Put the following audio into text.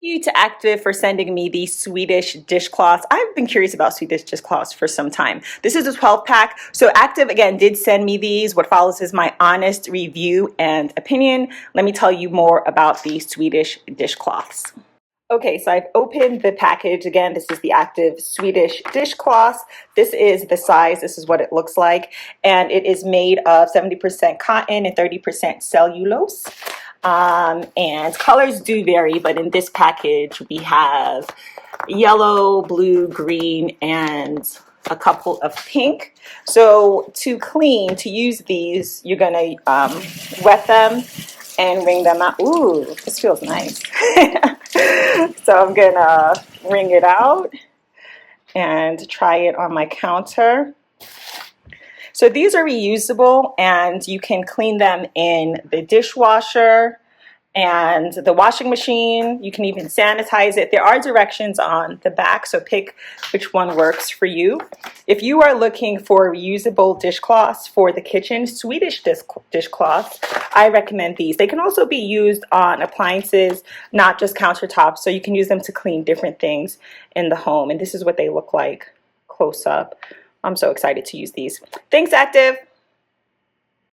You to Active for sending me the Swedish dishcloths. I've been curious about Swedish dishcloths for some time. This is a 12 pack. So Active again did send me these. What follows is my honest review and opinion. Let me tell you more about the Swedish dishcloths. Okay, so I've opened the package. Again, this is the Active Swedish Dishcloths. This is the size. This is what it looks like. And it is made of 70% cotton and 30% cellulose. And colors do vary, but in this package we have yellow, blue, green, and a couple of pink. So to use these, you're gonna wet them and wring them out. Ooh, this feels nice. So I'm gonna wring it out and try it on my counter. So these are reusable and you can clean them in the dishwasher and the washing machine. You can even sanitize it. There are directions on the back, so pick which one works for you. If you are looking for reusable dishcloths for the kitchen, Swedish dishcloths, I recommend these. They can also be used on appliances, not just countertops, so you can use them to clean different things in the home. And this is what they look like close up. I'm so excited to use these. Thanks, Active.